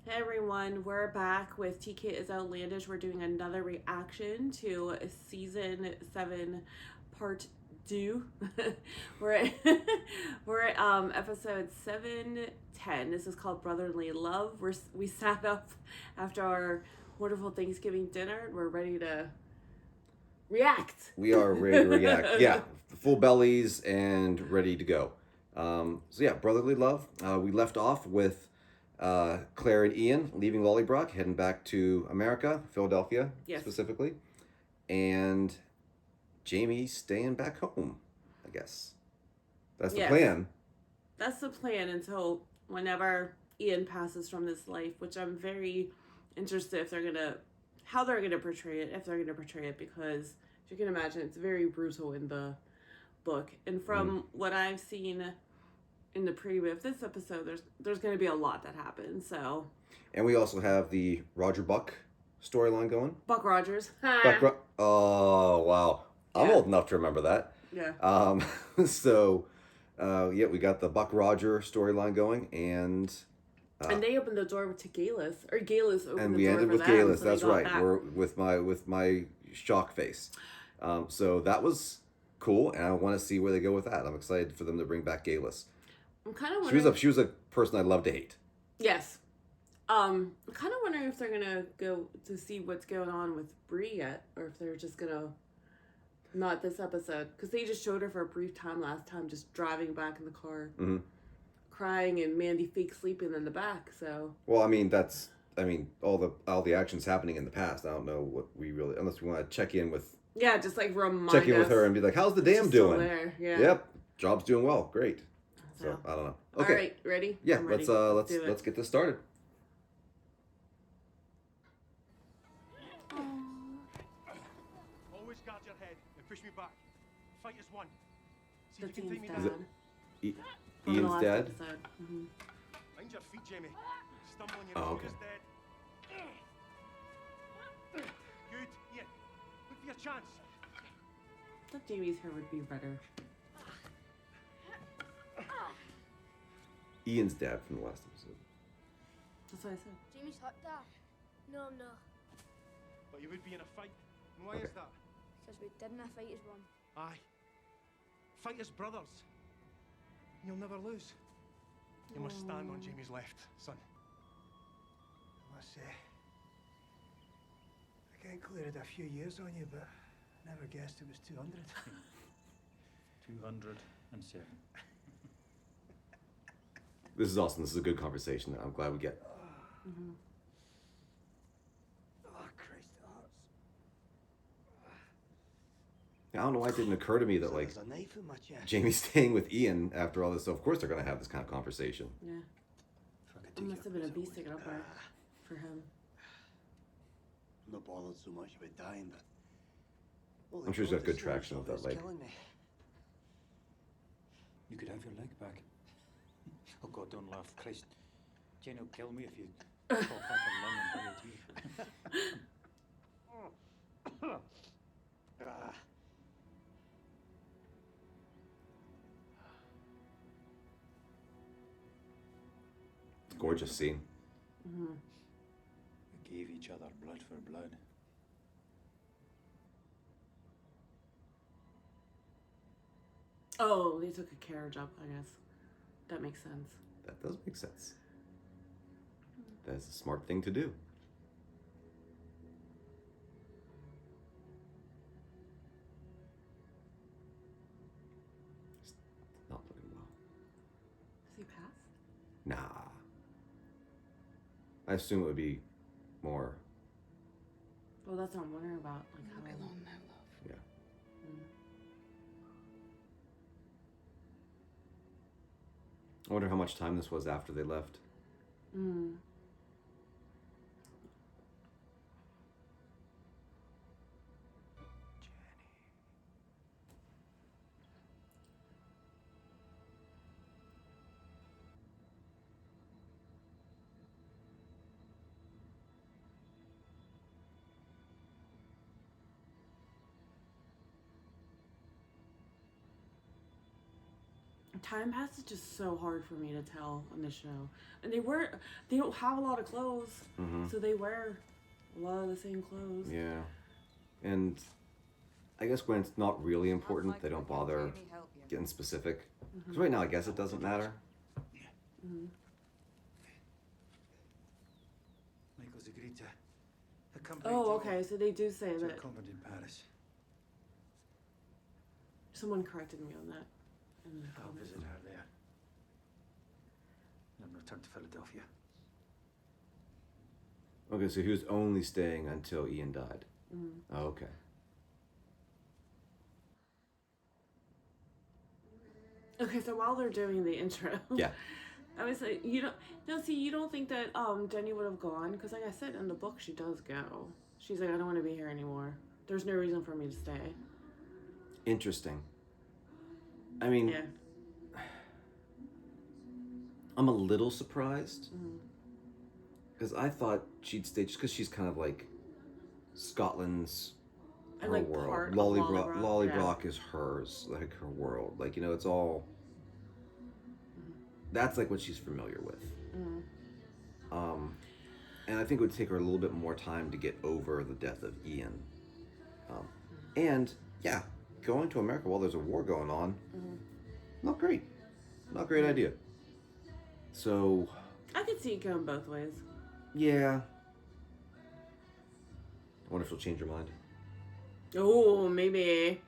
Hey everyone, we're back with TK is Outlandish. We're doing another reaction to season 7, part 2. we're at, we're at episode 710. This is called Brotherly Love. We sat up after our wonderful Thanksgiving dinner and we're ready to react. We are ready to react. Yeah, full bellies and ready to go. Brotherly Love. We left off with Claire and Ian leaving Lollybrook, heading back to America, Philadelphia specifically, and Jamie staying back home. I guess that's the plan. That's the plan until whenever Ian passes from this life, which I'm very interested how they're gonna portray it, if they're gonna portray it, because you can imagine it's very brutal in the book, and from what I've seen in the preview of this episode, there's going to be a lot that happens. So, and we also have the Roger Buck storyline going. Buck Rogers. Oh wow, I'm old enough to remember that. Yeah. We got the Buck Roger storyline going, and they opened the door to Galus, or Galus opened and the we door ended for with them, Galus. so That's right. We're with my shock face. So that was cool, and I want to see where they go with that. I'm excited for them to bring back Galus. I'm kind of wondering. She was a person I'd love to hate. Yes. I'm kind of wondering if they're gonna go to see what's going on with Bree yet, or if they're just gonna not this episode, because they just showed her for a brief time last time, just driving back in the car, crying, and Mandy fake sleeping in the back. So. Well, I mean all the actions happening in the past. I don't know what we really, unless we want to check in with. Yeah, just like check in with her and be like, "How's the dam doing?" Yeah. Yep, job's doing well. Great. So I don't know. Okay. All right, ready? Yeah, let's get this started. Always guard your head and push me back. Fight as one. See The if you can take me team's down. Ian's dad. Mind your feet, Jamie. Stumbling, your Oh, is okay. dead. Good, Ian. Look for your chance. I thought Jamie's hair would be better. Ian's dad from the last episode. That's what I said. Jamie's hot, Dad. No, I'm not. But you would be in a fight. And why is that? Because we didn't fight as one. Aye. Fight as brothers. You'll never lose. You must stand on Jamie's left, son. I must say, I can't clear it a few years on you, but I never guessed it was 200. 207. This is awesome. This is a good conversation that I'm glad we get. Oh, Christ, it hurts. I don't know why it didn't occur to me that, like, There's a knife in my chest. Jamie's staying with Ian after all this, so of course they're going to have this kind of conversation. Yeah. It must have been a beast taken up for him. I'm not bothered so much about dying, but... I'm sure he's got good traction with that leg. You could have your leg back. Oh God, don't laugh. Christ. Jane will kill me if you cough up her lung and bury it. Gorgeous scene. We gave each other blood for blood. Oh, they took a carriage up, I guess. That makes sense. That does make sense. That's a smart thing to do. It's not looking well. Has he passed? Nah. I assume it would be more. Well, that's what I'm wondering about. Like how long now, love. Yeah. I wonder how much time this was after they left. Time passage is so hard for me to tell on the show, and they don't have a lot of clothes, so they wear a lot of the same clothes. Yeah, and I guess when it's not really important, they don't bother getting specific. Because right now, I guess it doesn't matter. Michael's agreed to accompany Oh, Joe okay, so they do say to a that. convent in Paris. Someone corrected me on that. In the I'll comments. visit her there. And return to Philadelphia. Okay, so he was only staying until Ian died. Oh, okay. Okay, so while they're doing the intro, Yeah. I was like, you don't think that Jenny would have gone? Because like I said in the book, she does go. She's like, I don't want to be here anymore. There's no reason for me to stay. Interesting. I mean, Yeah. I'm a little surprised. Because I thought she'd stay just because she's kind of like Scotland's And her like world. part of Lollybrock, Lollybrock, Lollybrock is hers, like her world. Like, you know, it's all. That's like what she's familiar with. And I think it would take her a little bit more time to get over the death of Ian. And yeah, going to America while there's a war going on, not great. Not a great idea. So, I could see it going both ways. yeah. I wonder if she'll change her mind. Oh, maybe.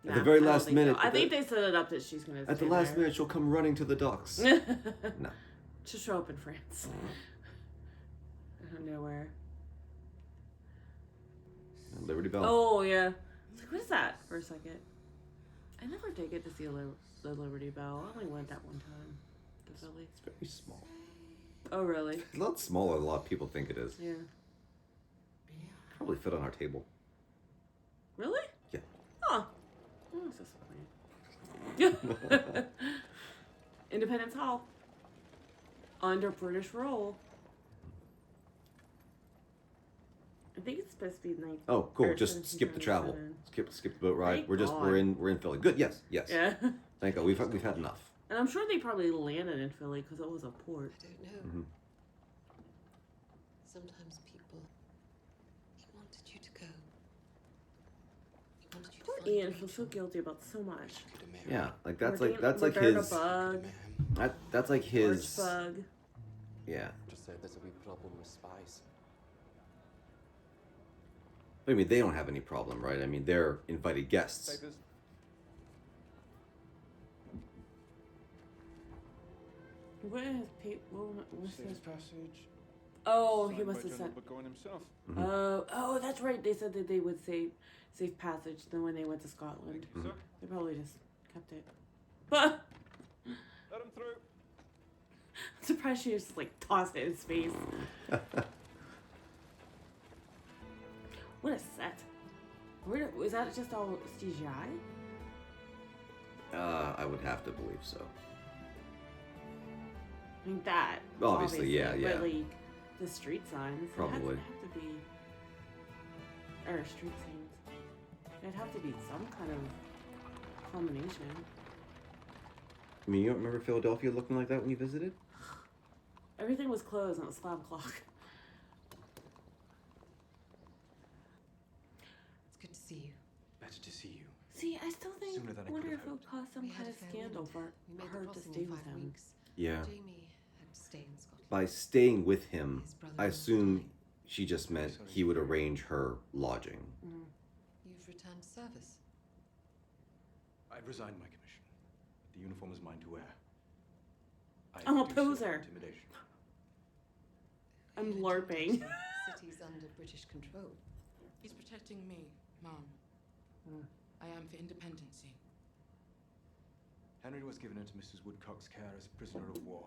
At the very I don't last think minute. so. I think they set it up that she's gonna. At the stay last there. minute, she'll come running to the docks. No. No. To show up in France. Out of nowhere. And Liberty Bell. Oh yeah. It's like, what is that? For a second. I never did get to see the Liberty Bell. I only went that one time to Philly. It's very small. Oh really? It's a lot smaller than a lot of people think it is. Yeah. Probably fit on our table. Really? Yeah. Oh. Oh, that's disappointing. Independence Hall. Under British rule. I think it's supposed to be 19. Oh, cool. Just skip the travel. 1777. Skip the boat ride. Thank We're in Philly. Good. Yes. Yes. Yeah. Thank God. We've had enough. And I'm sure they probably landed in Philly because it was a port. I don't know. Mhm. Sometimes people. He wanted you to go. He wanted you to Poor find Ian Rachel. feels so guilty about so much. Yeah. Like that's Working- like Roberta his. Bug, That's like his. George Bug. Yeah. Just said there's a wee problem with spies. I mean, they don't have any problem, right? I mean, they're invited guests. Papers. What is what's his? Safe passage. Oh, he Signed must by have General said. Burgoyne himself. Oh, that's right. They said that they would save safe passage. Then when they went to Scotland, Thank you, sir. they probably just kept it. But Let him through. I'm surprised she just like tossed it in his face. What a set! Was that just all CGI? I would have to believe so. I mean that. Obviously, yeah. But like the street signs, Probably. It'd have to be, or street scenes. It'd have to be some kind of combination. I mean, you don't remember Philadelphia looking like that when you visited? Everything was closed and it was 5 o'clock. It's good to see you. Better to see you. See, I still think. Sooner than I Wonder could if have it would cause some We had kind a of fair scandal wind. for We made her the to crossing stay in with 5 him. weeks. Yeah. Jamie had to stay in Scotland. By staying with him, His brother I was assume dying. she just meant he would arrange her lodging. You've returned to service. I've resigned my commission. The uniform is mine to wear. I I'm a do so for poser. Intimidation. I'm You LARPing. intend to say the city's under British control. He's protecting me, Mom. I am for independency. Henry was given into Mrs. Woodcock's care as prisoner of war.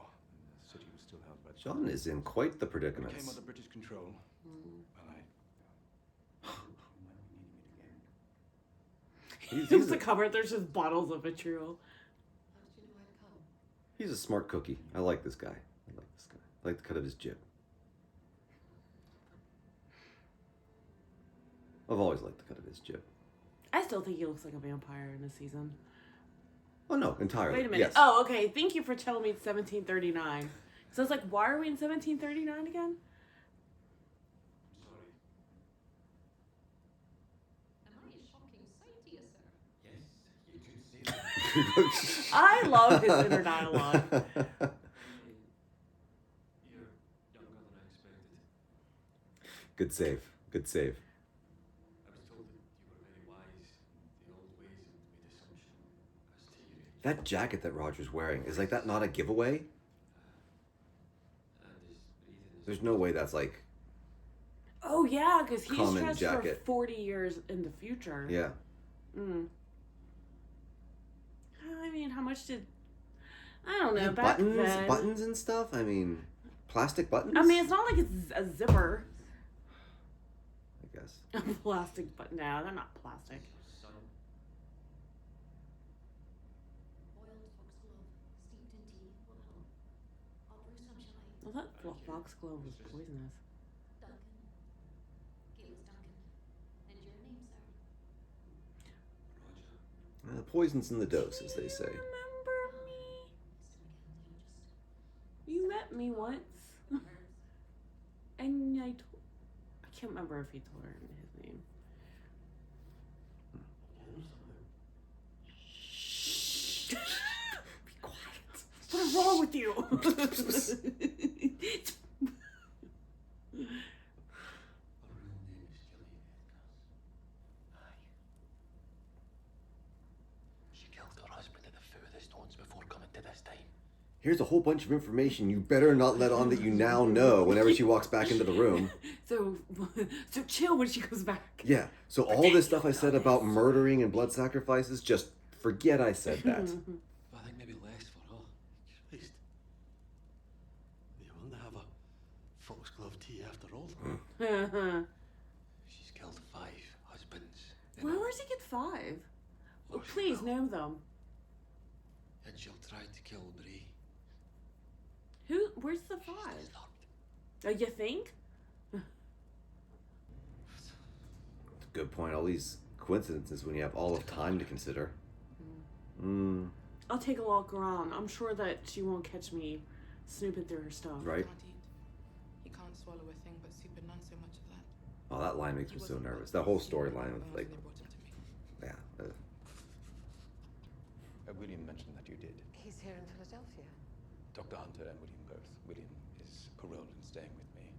The city was still held by the John is in quite the When it predicament. came under British control. Well, It's the cupboard. There's just bottles of vitriol. How did you know I'd come? He's a smart cookie. I like this guy. I like the cut of his jib. I've always liked the cut of his jib. I still think he looks like a vampire in this season. Oh no, entirely. Wait a minute. Yes. Oh, okay. Thank you for telling me it's 1739. So I was like, why are we in 1739 again? I love his inner dialogue. You're younger than I expected. Good save. Good save. I was told that you were very wise in the old ways and made assumption as to your age. That jacket that Roger's wearing, is like that not a giveaway? And his breathing is There's no way that's like, Oh, yeah, because he's Common dressed jacket. for 40 years in the future. yeah. Mm. I mean, how much did... I don't know, Yeah, back buttons, then... buttons and stuff. I mean, plastic buttons. I mean, it's not like it's a zipper. I guess. A plastic button. No, they're not plastic. son. Well, that foxglove was poisonous. The poison's in the dose, as they say. Remember me? You met me once. And I can't remember if he told her his name. Shh. Be quiet. What is wrong with you? Her real name is Gillian Edgar. Aye. She killed her husband at the foot of the stones before coming to this time. Here's a whole bunch of information you better not let on that you now know whenever she walks back into the room. So chill when she goes back. Yeah, so all this stuff I said about murdering and blood sacrifices, just forget I said that. I think maybe less for her. Christ. They want to have a foxglove tea after all. She's killed 5 husbands. Well, where's he get 5? Oh, please, name them. And she'll try to kill Bree. Where's the 5? Disturbed. You think? Good point. All these coincidences when you have all of time to consider. I'll take a walk around. I'm sure that she won't catch me snooping through her stuff. Right. Can't eat. He can't swallow a thing but soup and none so much of that. Oh, that line makes He me so wasn't nervous. good. That whole He storyline was with when like, they brought him to me. yeah. William mentioned that you did. He's here in Philadelphia. Dr. Hunter and William both. William is paroled and staying with me.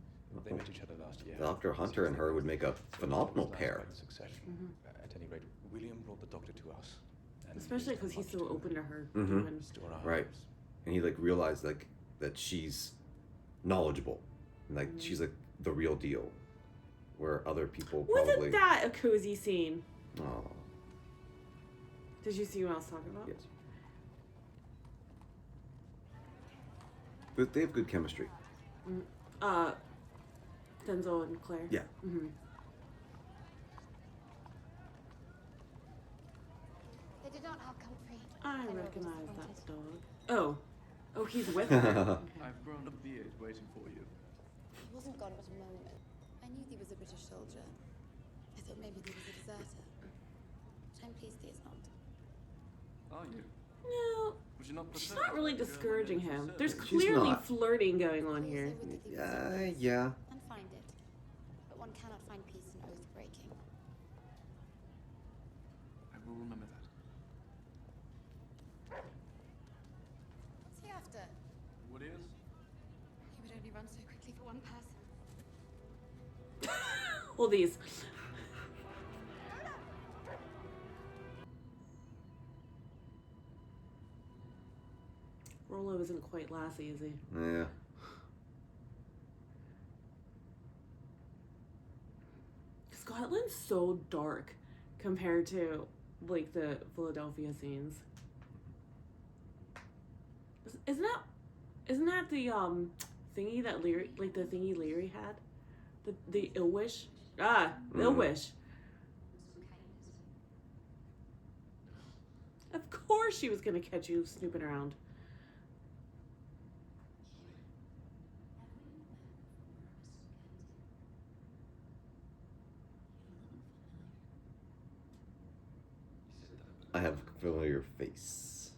They met each other last year. Dr. Hunter and her would make a phenomenal pair. Succession. At any rate, William brought the doctor to us. And Especially used because he's much so to open to her. Mhm. restore our Right. hopes. And he like realized like that she's knowledgeable. And like she's like the real deal. Where other people probably... Wasn't that a cozy scene? Oh, Did you see what I was talking about? yes. But they have good chemistry. Denzel and Claire. Yeah. Mm-hmm. They did not have comfrey. I They were recognize disappointed. that dog. Oh, he's with her. Okay. I've grown a beard waiting for you. He wasn't gone but a moment. I knew he was a British soldier. I thought maybe he was a deserter. But I'm pleased he is not. Are you? No, Would you not she's prefer not really to go discouraging into him. service? There's She's clearly not. flirting going on here. Also would that he was at peace Yeah. and find it. But one cannot find peace in oath breaking. I will remember that. What's he after? What is? He would only run so quickly for one person. All these. Rollo isn't quite Lassie, is he? Yeah. Scotland's so dark compared to like the Philadelphia scenes. Isn't that the thingy that Leary, like the thingy Leary had? The ill wish? Ill wish. Of course she was gonna catch you snooping around. I have a familiar face.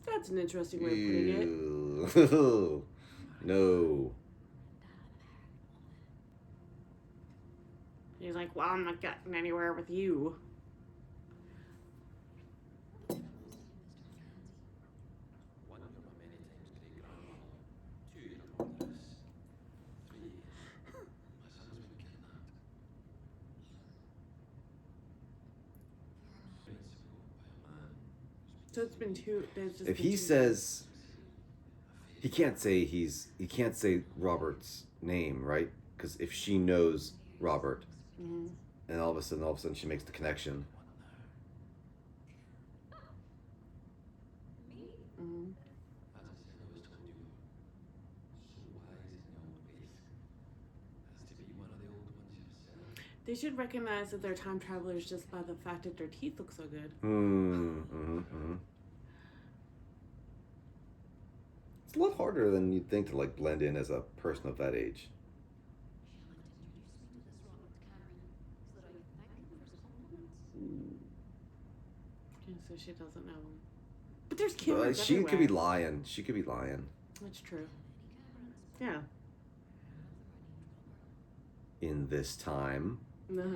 That's an interesting way of putting it. Ew. No. He's like, well, I'm not getting anywhere with you. One, you're my many times great grandmother. Two, you're a murderess. Three, my son's been kidnapped. Principal by a man. So it's been two. There's just If been he two says he can't say Robert's name, right? Because if she knows Robert, Mhm. and all of a sudden she makes the connection. Mhm. As I said, I was told you were so wise in the old ways as to be one of the old ones yourself. They should recognize that they're time travelers just by the fact that their teeth look so good. It's a lot harder than you'd think to like blend in as a person of that age. Okay, so she doesn't know. But there's cameras She everywhere. could be lying. She could be lying. That's true. Yeah. In this time. Uh-huh.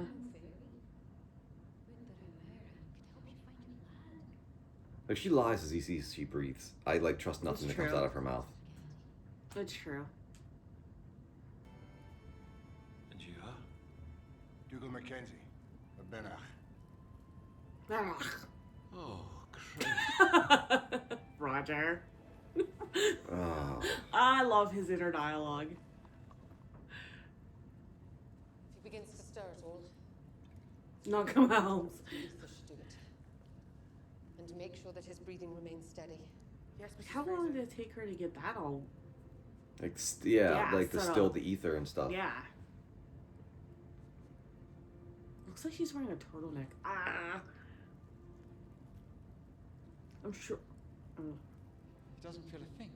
If she lies as easy as she breathes, I like trust nothing That's that comes true. out of her mouth. That's true. And you are? Dougal Mackenzie, of Benach. Ah. Oh, Christ. Roger. Oh. I love his inner dialogue. If he begins to stir at all, Knock him out. Luther should do it. And make sure that his breathing remains steady. Yes, Mrs. How long did it take her to get that all? Like Yeah, like set distill up. the ether and stuff. Yeah. Looks like she's wearing a turtleneck. Ah. I'm sure. Oh. He doesn't feel a thing.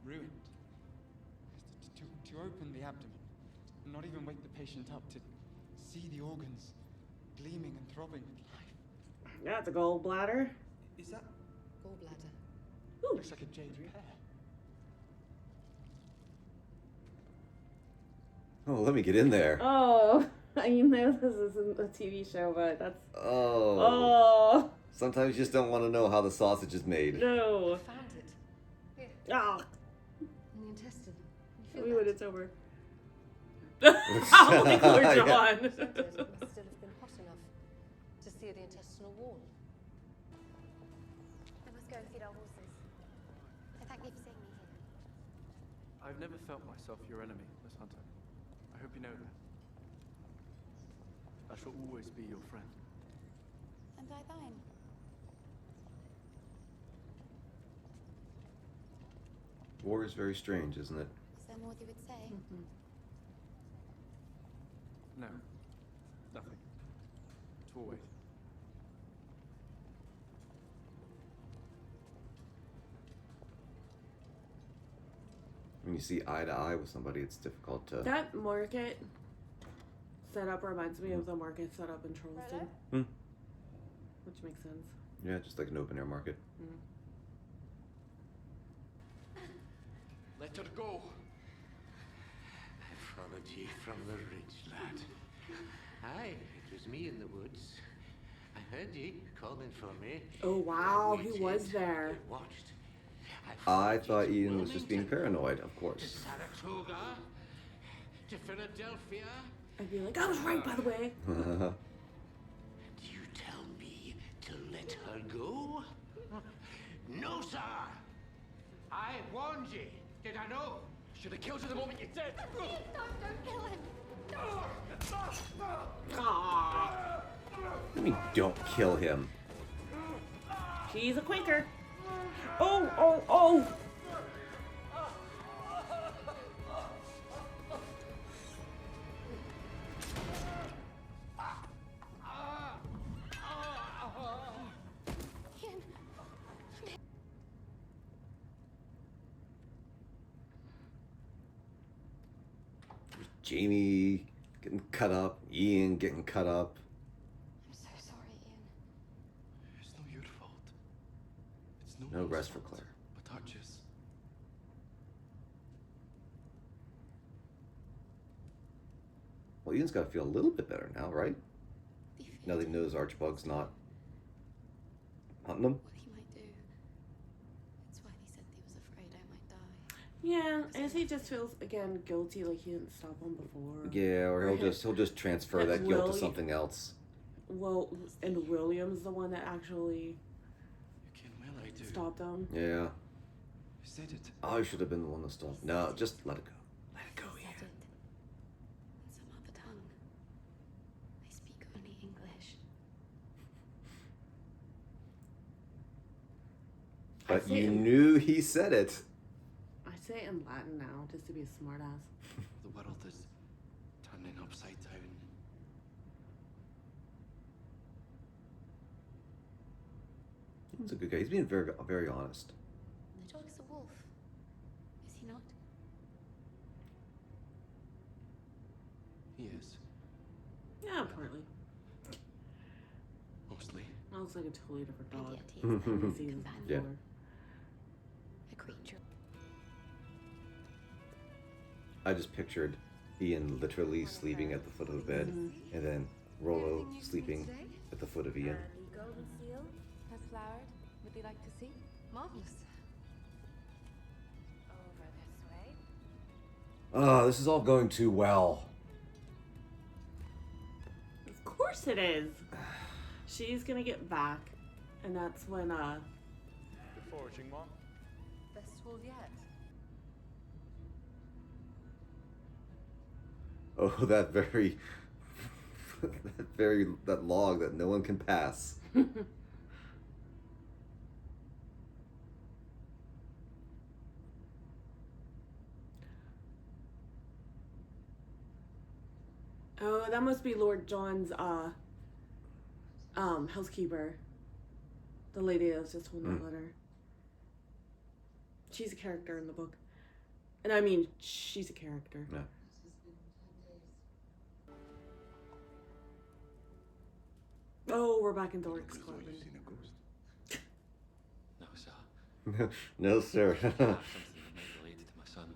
Ruined. To open the abdomen, not even wake the patient up to see the organs gleaming and throbbing with life. That's a gallbladder. Is that? Gallbladder. Ooh. Looks like a jade pear. Oh, let me get in there. Oh, I know this isn't a TV show, but that's. Oh. Oh. Sometimes you just don't want to know how the sausage is made. No. Found it. Here, Ah. in the intestine. You Tell me feel when that? it's over. Holy Lord, Yeah. John. It must still have been hot enough to sear the intestinal wall. I must go and feed our horses. And thank you for seeing me here. I've never felt myself your enemy, Miss Hunter. I hope you know that. I shall always be your friend. And I thine. War is very strange, isn't it? Is there more you would say? Mhm. No, nothing. To always. When you see eye to eye with somebody, it's difficult to. That market setup reminds me of the market setup in Charleston. Hmm. Which makes sense. Yeah, just like an open air market. Mm. Let her go. I followed ye from the ridge, lad. Aye, it was me in the woods. I heard ye calling for me. Oh wow, I he waited, was there. I watched. I followed ye thought to Ian was just being Wilmington, paranoid, of to course. Saratoga, to Philadelphia. I'd be like, I was right, by the way. Do you tell me to let her go? No, sir. I warned ye. Did I know? Should have killed her the moment you did. Don't kill him. Aww. I mean, don't kill him. She's a Quaker. Oh, oh, oh. Ian. Jamie getting cut up, Ian getting cut up. I'm so sorry, Ian. It's not your fault. It's No rest for Claire. But touches. Well, Ian's got to feel a little bit better now, right? Now that he knows Archibug's not hunting him. What he might do. That's why he said he was afraid I might die. Yeah, as he just feels again guilty, like he didn't stop him before. Yeah, or he'll just transfer that guilt to Will- something else. Well, and William's the one that actually You can well I do. stopped him. Yeah. You said it. I should have been the one to stop. No, just let it go. Let it go, He Ian. said it. In some other tongue. I speak only English. But I say you it- knew he said it. I say it in Latin now, just to be a smartass. The world is turning upside down. He's a good guy. He's being very, very honest. The dog is a wolf. Is he not? He is. Yeah, partly. Mostly. I was like a totally different dog. And yet he is their This season companion. Yeah. before. A creature. I just pictured Ian literally sleeping at the foot of the bed, and then Rollo sleeping at the foot of Ian. The golden seal has flowered. Would they like to see? Marvelous. Over this way. Oh, this is all going too well. Of course it is. She's gonna get back, and that's when The foraging one. Best tool yet. Oh, that that log that no one can pass. Oh, that must be Lord John's housekeeper. The lady that was just holding that letter. She's a character in the book. And I mean, she's a character. Yeah. Oh, we're back in Doric's club. No, sir. No, sir. I have something that might relate to my son.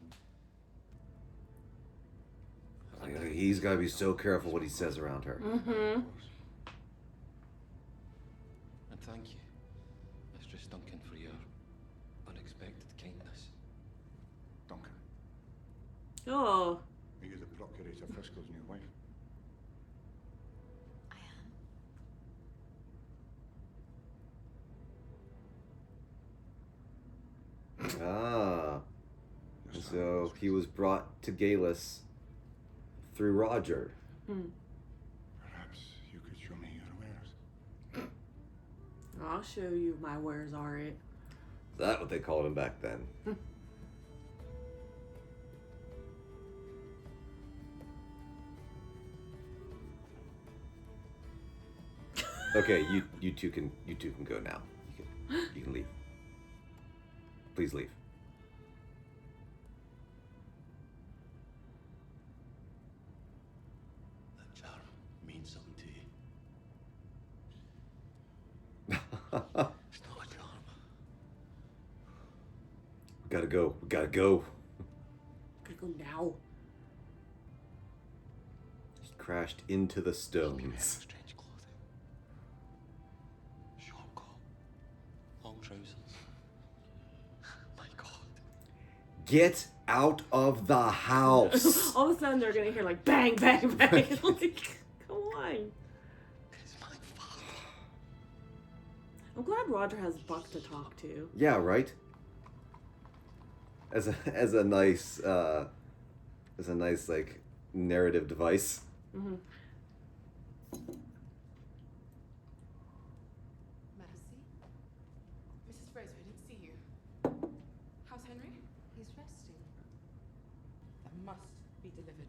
He's got to be so careful what he says around her. Mm-hmm. And thank you, Mistress Duncan, for your unexpected kindness. Duncan, Oh, are you the Procurator Frisco's new wife? I am. Ah. And so he was brought to Galus through Roger. Perhaps you could show me your wares. I'll show you my wares are it. Is that what they called him back then? Okay, you two can go now. You can leave. Please leave. That charm means something to you. It's not a charm. We gotta go. We gotta go. Gotta go now. He crashed into the Wearing stones. strange clothing. Short coat. Long trousers. My God. Get out of the house. All of a sudden they're gonna hear like bang, bang, bang. Like, come on. It's my father. I'm glad Roger has Buck to talk to. Yeah, right. As a nice like narrative device. Mm-hmm. Merci. Mrs. Fraser, I didn't see you. How's Henry? He's resting. That must be delivered.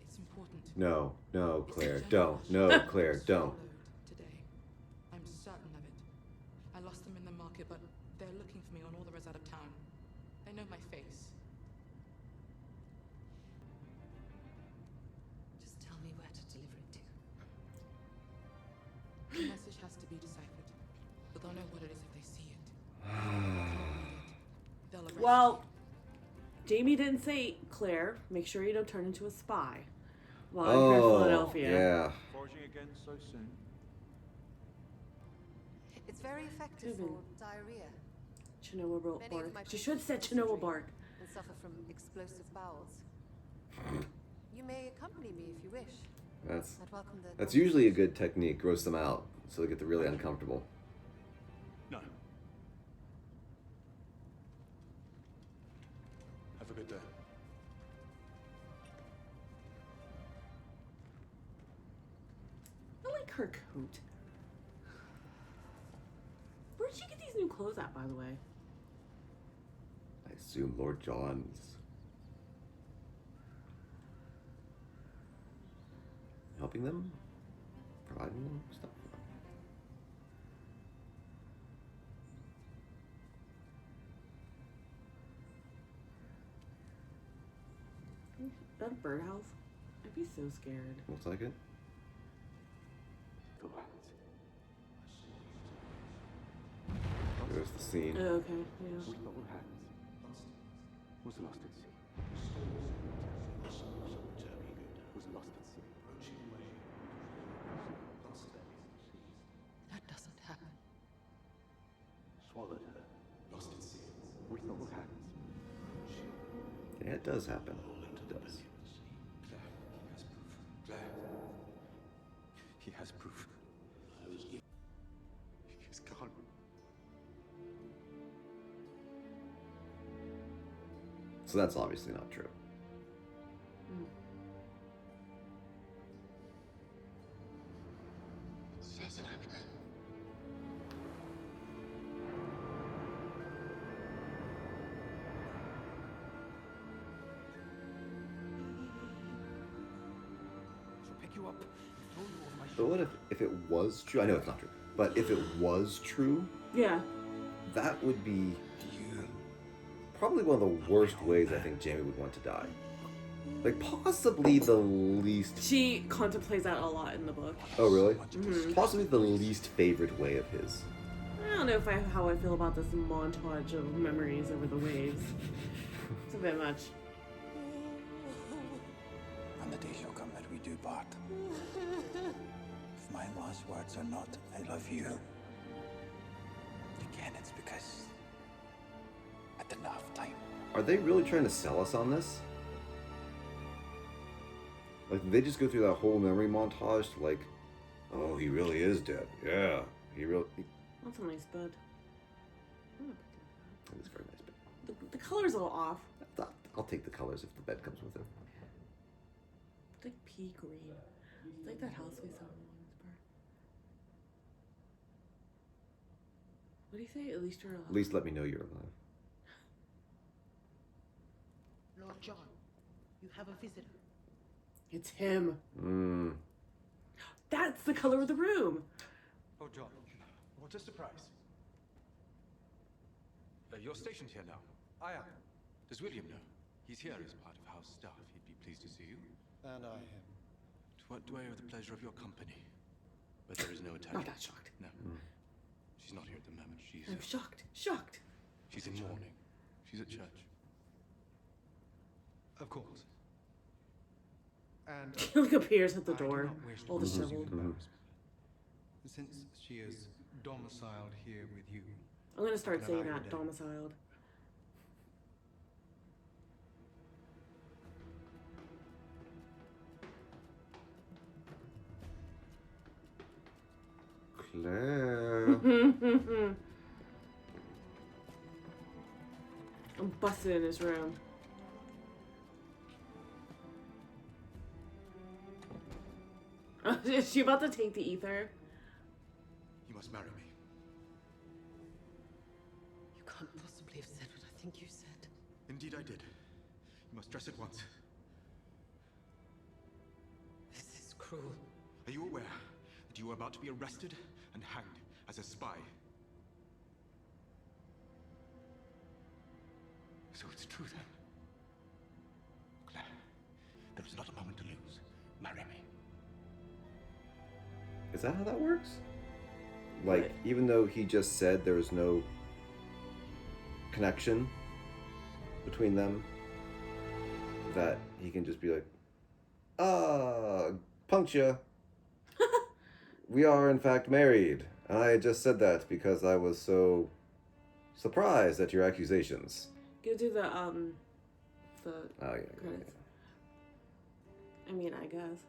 It's important. No, It's Claire, a don't. general No, shipment Claire, don't. swallowed Today. I'm certain of it. I lost them in the market, but they're looking for me on all the roads out of town. They know my face. Just tell me where to deliver it to. The message has to be deciphered. But they'll know what it is if they see it. Well, Jamie didn't say, Claire, make sure you don't turn into a spy while you're in Philadelphia. Yeah. Foraging again so soon. It's very effective for diarrhea. Chinoa Many bark. of my She should have said patients Chinoa bark. and suffer from explosive bowels. You may accompany me if you wish. I'd welcome the That's usually a good technique. Gross them out so they get really uncomfortable. No. Have a good day. I like her coat. Where'd she get these new clothes at, by the way? I assume Lord John's. Helping them? Providing them stuff? Is that a birdhouse? I'd be so scared. Looks like it. There's the scene. Oh, okay, yeah. Was lost at sea. Was lost at sea. That doesn't happen. Swallowed her. Lost at sea. With no hands. Yeah, it does happen. It does. He has proof. He's gone. So that's obviously not true. Pick you up, throw you off my But what if it was true? I know it's not true. But if it was true, Yeah. that would be probably one of the worst ways I think Jamie would want to die. Like, possibly the least... She contemplates that a lot in the book. Oh, really? Mhm. Possibly the least favorite way of his. I don't know if how I feel about this montage of memories over the waves. It's a bit much. And the day shall come that we do part. If my last words are not, I love you. Again, it's because I didn't have time. Are they really trying to sell us on this? Like, did they just go through that whole memory montage to like, oh, he really is dead. Yeah, he really... That's a nice bed. It's a very nice bed. The color's a little off. I'll take the colors if the bed comes with it. It's like pea green. It's like that house we saw in Williamsburg. What do you say? At least you're alive. At least let me know you're alive. Lord John, you have a visitor. It's him. Hmm. That's the color of the room. Oh, John, what a surprise. You're stationed here now. I am. Does William know? He's here as part of house staff. He'd be pleased to see you. And I am. To what do I owe the pleasure of your company? But there is no Not attachment. that shocked. No. She's not here at the moment. She's... I'm shocked. Shocked. She's in mourning. She's at church. Of course. And He like appears at the I do door, not wish to all cause you disheveled. embarrassment. Since she is domiciled here with you, I'm gonna start Can I saying buy you a that, day? domiciled. Claire. I'm busted in his room. Is she about to take the ether? You must marry me. you can't possibly have said what I think you said. Indeed I did. You must dress at once. This is cruel. Are you aware that you are about to be arrested and hanged as a spy? So it's true then. Claire, there is not a moment to lose. Marry me. Is that how that works? Like, even though he just said there was no connection, between them that he can just be like, puncture. We are in fact married. And I just said that because I was so surprised at your accusations. Go do the Oh yeah. credits. I mean, I guess.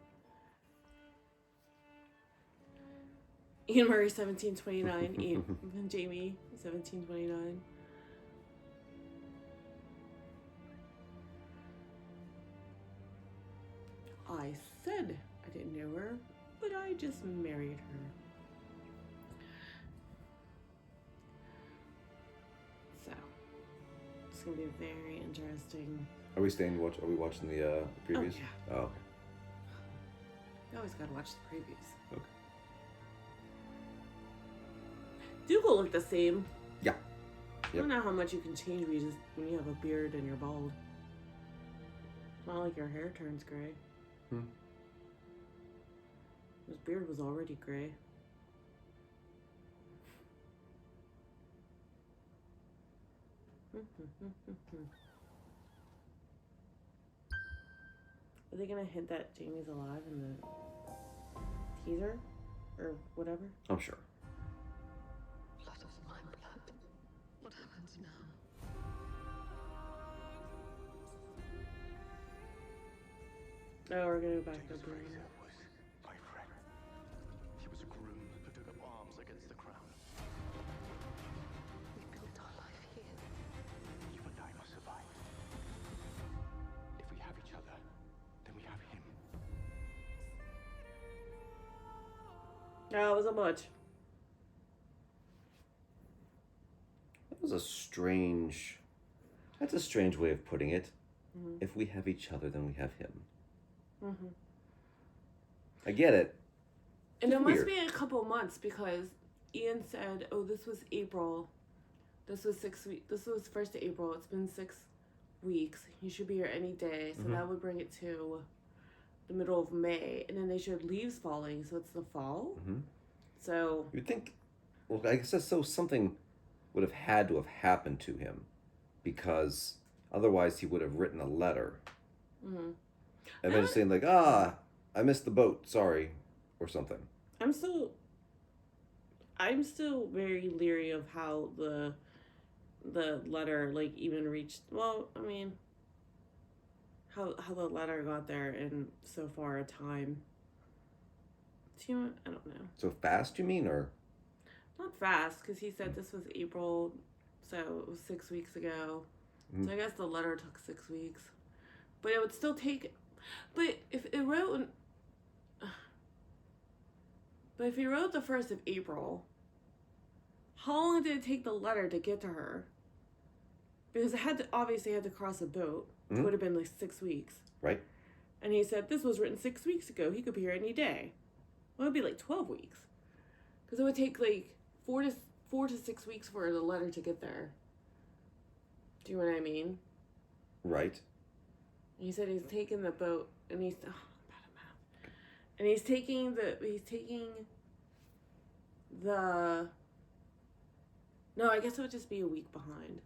Ian Murray 1729, Ian Jamie 1729. I said I didn't know her, but I just married her. So it's gonna be very interesting. Are we staying to watch? Are we watching the previews? Yeah. Oh, okay. You always gotta watch the previews. Okay. Dougal look the same. Yeah. I don't know how much you can change when you have a beard and you're bald. It's not like your hair turns gray. His beard was already gray. Are they gonna hint that Jamie's alive in the teaser? Or whatever? I'm sure. Blood of my blood. What happens now? Oh, we're gonna go back to Bruno. My friend. He was a groom who took up arms against the crown. We built our life here. You and I must survive. If we have each other, then we have him. No, it wasn't much. That's a strange way of putting it. Mm-hmm. If we have each other, then we have him. Mm-hmm. I get it. And it must weird. be a couple months because Ian said, "Oh, this was April. This was 6 weeks. This was 1st of April. It's been 6 weeks. You should be here any day." So that would bring it to the middle of May, and then they showed leaves falling, so it's the fall. Mm-hmm. So You'd think, well, I guess that's so something would have had to have happened to him, because otherwise he would have written a letter. Mm-hmm. And then just saying like, I missed the boat, sorry, or something. I'm still very leery of how the letter like even reached. Well, I mean, how the letter got there in so far a time. Do you? I don't know. So fast, you mean, or? Not fast, because he said this was April, so it was 6 weeks ago. Mm-hmm. So I guess the letter took 6 weeks, but it would still take. But if it wrote. But if he wrote the 1st of April, how long did it take the letter to get to her? Because it obviously had to cross a boat. It would have been like 6 weeks. Right. And he said this was written 6 weeks ago. He could be here any day. Well, it would be like 12 weeks. Because it would take like 4 to 6 weeks for the letter to get there. Do you know what I mean? Right. And he said he's taking the boat, and he's bad at math. And he's taking the. No, I guess it would just be a week behind.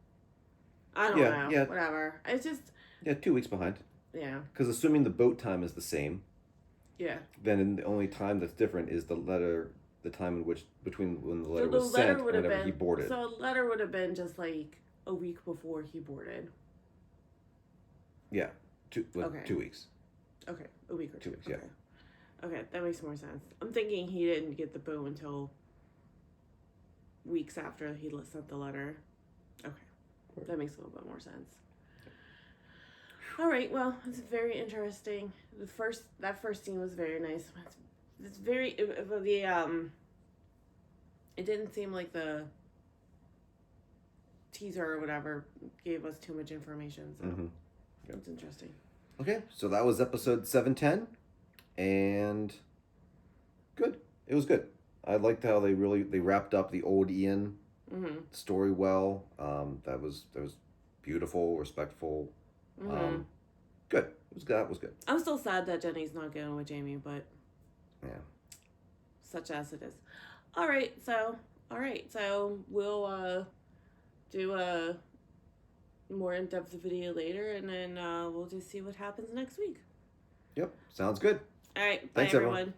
I don't know. Yeah. Whatever. It's just. Yeah, 2 weeks behind. Yeah. Because assuming the boat time is the same. Yeah. Then the only time that's different is the time in which between when the letter was sent and whenever he boarded. So a letter would have been just like a week before he boarded. Yeah. 2 Okay. weeks. Okay, a week or 2. 2 weeks, okay. yeah. Okay, that makes more sense. I'm thinking he didn't get the boat until weeks after he sent the letter. Okay, that makes a little bit more sense. All right, well, it's very interesting. That first scene was very nice. It's very it didn't seem like the teaser or whatever gave us too much information, so it's interesting. Okay, so that was episode 710, and good. It was good. I liked how they wrapped up the old Ian story well. That was beautiful, respectful. Good. That was good. I'm still sad that Jenny's not going with Jamie, but yeah, such as it is. All right, so we'll do a more in-depth video later, and then we'll just see what happens next week. Yep, sounds good. All right, bye Thanks, everyone. everyone.